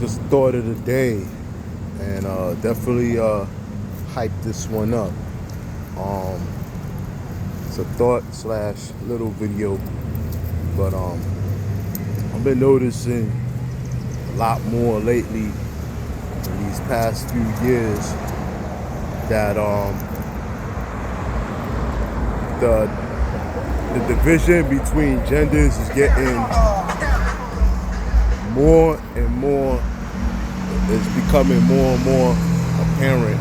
Just thought of the day, and definitely hype this one up. Um, it's a thought slash little video, but I've been noticing a lot more lately in these past few years that the the division between genders is getting more and more. It's becoming more and more apparent.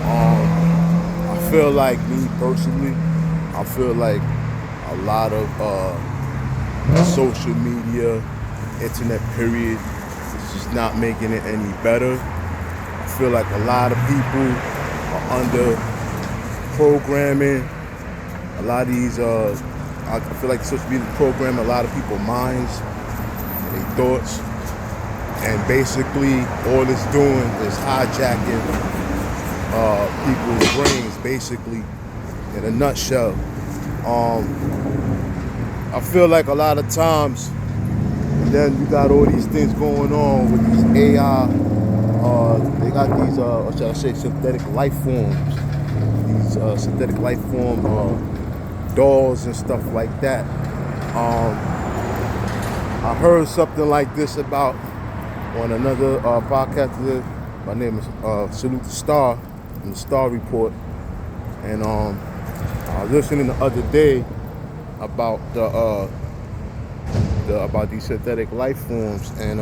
I feel like me personally, I feel like a lot of social media, internet period, is just not making it any better. I feel like a lot of people are under programming. A lot of these, I feel like social media program a lot of people's minds and their thoughts. And basically, all it's doing is hijacking people's brains, basically, in a nutshell. I feel like a lot of times, and then you got all these things going on with these AI. They got these, what should I say, synthetic life forms. These synthetic life form dolls and stuff like that. I heard something like this about on another podcast. My name is Salute the Star from the Star Report, and I was listening the other day about about these synthetic life forms, and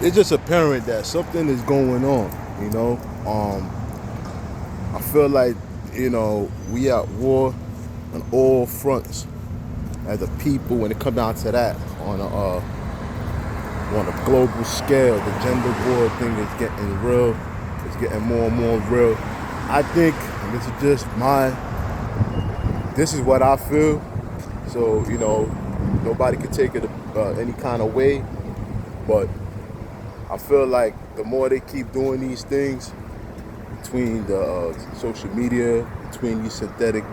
it's just apparent that something is going on. You know, I feel like we at war on all fronts as a people when it comes down to that on a global scale. The gender war thing is getting real. It's getting more and more real. I think, and this is what I feel. So, nobody can take it any kind of way. But I feel like the more they keep doing these things between the social media, between these synthetic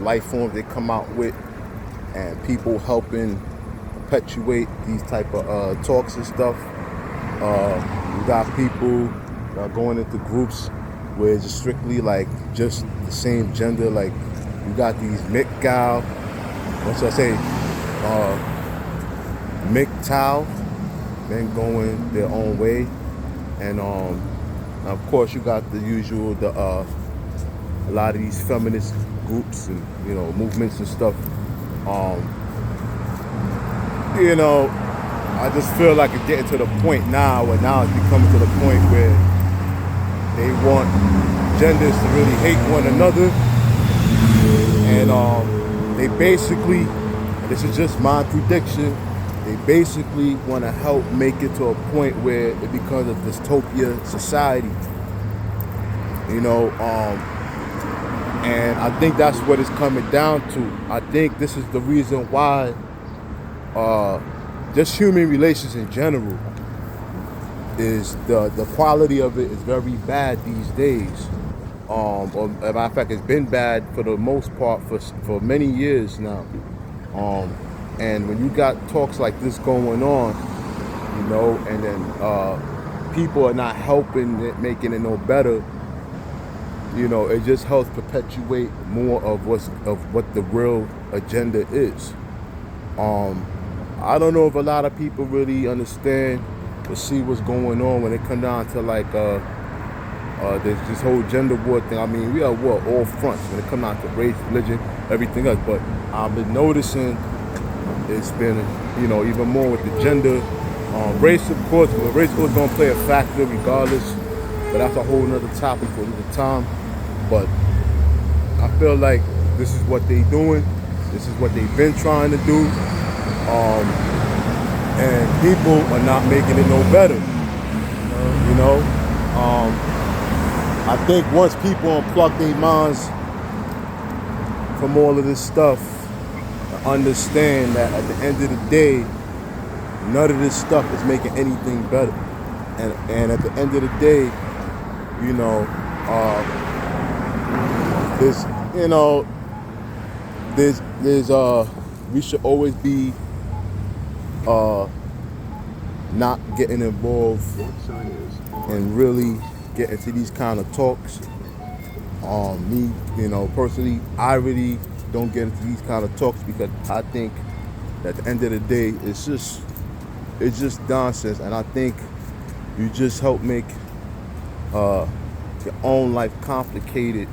life forms they come out with, and people helping perpetuate these type of talks and stuff. You got people going into groups where it's just strictly like just the same gender. Like you got these MGTOW, what should I say, MGTOW, men going their own way, and of course you got the usual, a lot of these feminist groups and movements and stuff. I just feel like it's getting to the point now where now it's becoming to the point where they want genders to really hate one another. And they basically, and this is just my prediction, they basically want to help make it to a point where it becomes a dystopia society. And I think that's what it's coming down to. I think this is the reason why just human relations in general is the quality of it is very bad these days. Or as a matter of fact, it's been bad for the most part for many years now. And when you got talks like this going on, and then people are not helping it, making it no better. It just helps perpetuate more of what the real agenda is. I don't know if a lot of people really understand or see what's going on when it comes down to like this whole gender war thing. I mean, we are war all fronts when it comes down to race, religion, everything else. But I've been noticing it's been, even more with the gender. Race, of course, but race is going to play a factor regardless. But that's a whole nother topic for another time. But I feel like this is what they're doing. This is what they've been trying to do. And people are not making it no better. I think once people unplug their minds from all of this stuff, and understand that at the end of the day, none of this stuff is making anything better. And at the end of the day, we should always be not getting involved and really get into these kind of talks. Me, personally, I really don't get into these kind of talks because I think that at the end of the day, it's just nonsense, and I think you just help make your own life complicated.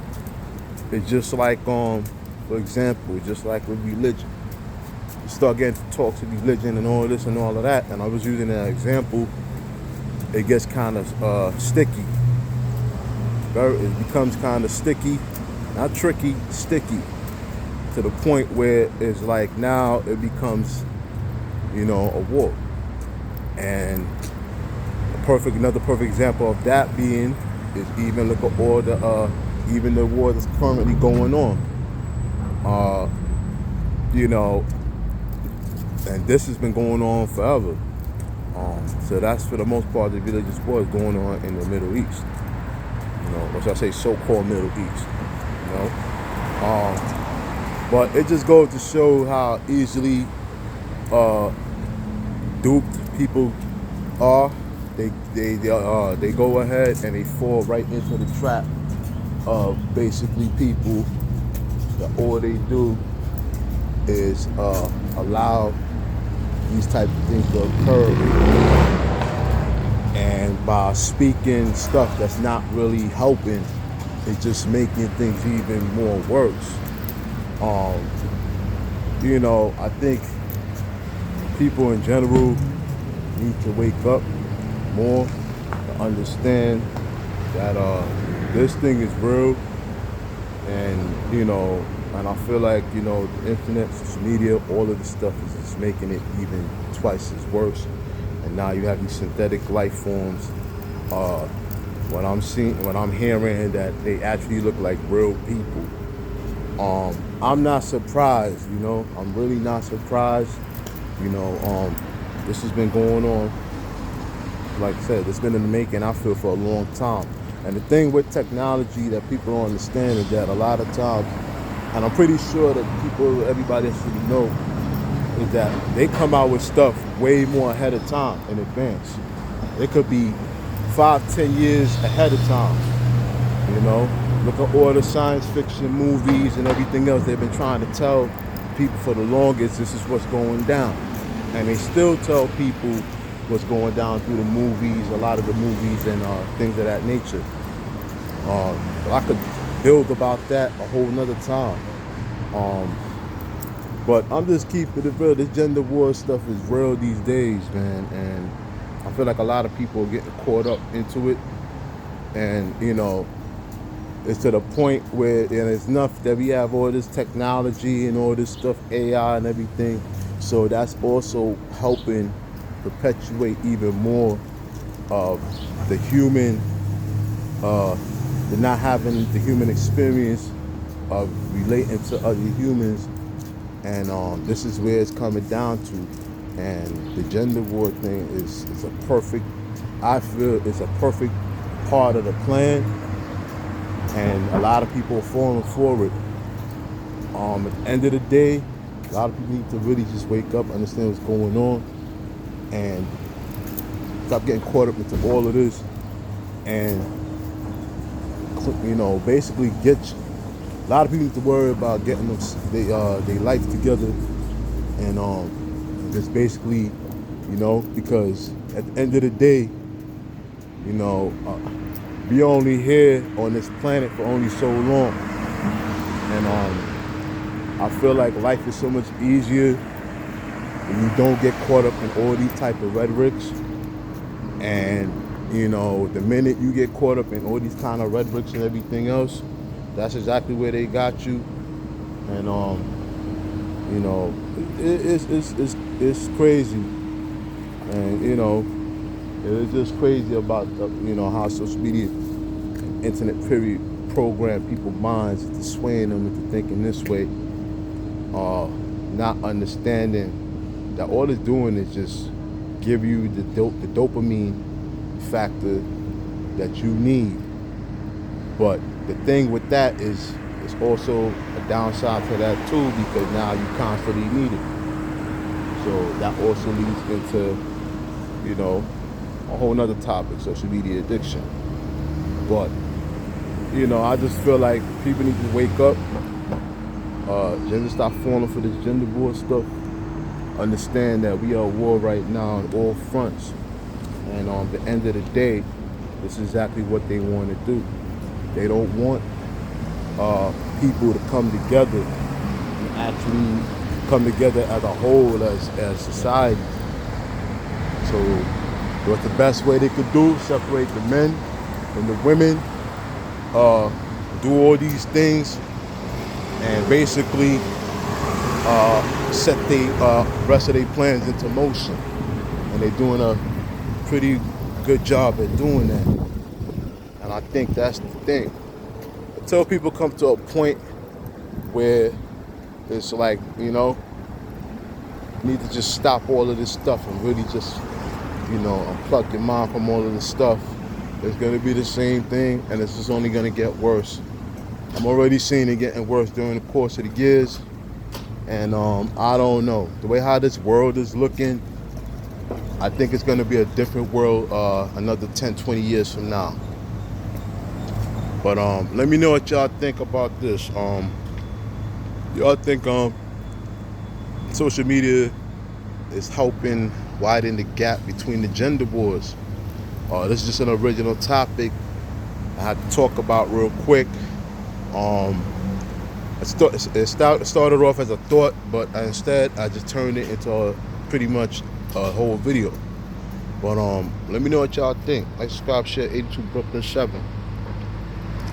It's just like, for example, just like with religion. You start getting to talks of religion and all this and all of that, and I was using that example. It gets kind of sticky. It becomes kind of sticky, not tricky, sticky, to the point where it's like now it becomes, a war. And another perfect example of that being is even look at all even the war that's currently going on. And this has been going on forever. So that's for the most part the religious war is going on in the Middle East. Or should I say so-called Middle East. But it just goes to show how easily duped people are. They go ahead and they fall right into the trap of basically people that all they do is allow these type of things to occur. And by speaking stuff that's not really helping, it's just making things even more worse. I think people in general need to wake up more to understand that this thing is real, and and I feel like the internet, social media, all of this stuff is just making it even twice as worse. And now you have these synthetic life forms. When I'm hearing that they actually look like real people, I'm not surprised. I'm really not surprised. This has been going on. Like I said, it's been in the making, I feel, for a long time. And the thing with technology that people don't understand is that a lot of times, and I'm pretty sure that everybody should know, is that they come out with stuff way more ahead of time in advance. It could be 5-10 years ahead of time. Look at all the science fiction movies and everything else. They've been trying to tell people for the longest this is what's going down, and they still tell people what's going down through the movies, a lot of the movies and things of that nature. I could build about that a whole nother time. But I'm just keeping it real. This gender war stuff is real these days, man. And I feel like a lot of people are getting caught up into it. And, it's to the point where it's enough that we have all this technology and all this stuff, AI and everything. So that's also helping perpetuate even more of the human, the not having the human experience of relating to other humans. And this is where it's coming down to. And the gender war thing is a perfect, I feel it's a perfect part of the plan. And a lot of people are falling for it. At the end of the day, a lot of people need to really just wake up, understand what's going on, and stop getting caught up into all of this. And basically a lot of people need to worry about getting their life together, and just basically, because at the end of the day, we only here on this planet for only so long, and I feel like life is so much easier when you don't get caught up in all these type of rhetorics. And the minute you get caught up in all these kind of rhetorics and everything else, that's exactly where they got you. And it's crazy, and it's just crazy about how social media, internet period, program people's minds into swaying them into thinking this way, not understanding that all it's doing is just give you the dopamine factor that you need. But the thing with that is it's also a downside to that too, because now you constantly need it. So that also leads into you know, a whole nother topic, social media addiction. But, you know, I just feel like people need to wake up, just stop falling for this gender war stuff. Understand that we are at war right now on all fronts. And on the end of the day, this is exactly what they want to do. They don't want people to come together and actually come together as a whole, as society. So what's the best way they could do? Separate the men from the women, do all these things, and basically set the rest of their plans into motion. And they're doing a pretty good job at doing that. And I think that's the thing. Until people come to a point where it's like, you know, you need to just stop all of this stuff and really just, you know, unplug your mind from all of this stuff. It's going to be the same thing, and it's just only going to get worse. I'm already seeing it getting worse during the course of the years. And I don't know. The way how this world is looking, I think it's going to be a different world another 10, 20 years from now. But let me know what y'all think about this. Y'all think social media is helping widen the gap between the gender wars? This is just an original topic I had to talk about real quick. It started off as a thought, but instead I just turned it into pretty much a whole video. But let me know what y'all think. Like, subscribe, share 82 Brooklyn 7.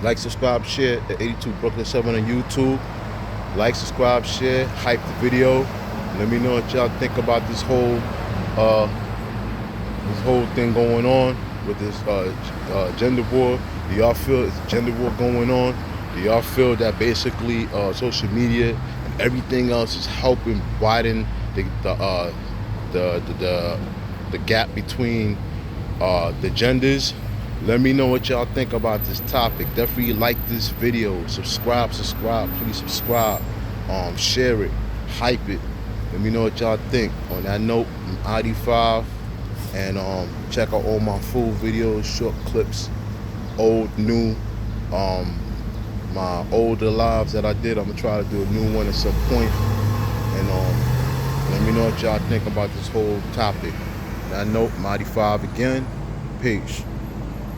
Like, subscribe, share at 82 Brooklyn 7 on YouTube. Like, subscribe, share, hype the video. Let me know what y'all think about this whole thing going on with this gender war. Do y'all feel it's gender war going on? Do y'all feel that basically social media and everything else is helping widen the gap between the genders? Let me know what y'all think about this topic. Definitely like this video. Subscribe. Please subscribe. Share it. Hype it. Let me know what y'all think. On that note, I'm ID5. And check out all my full videos, short clips, old, new. My older lives that I did, I'm going to try to do a new one at some point. And let me know what y'all think about this whole topic. On that note, I'm ID5 again. Peace.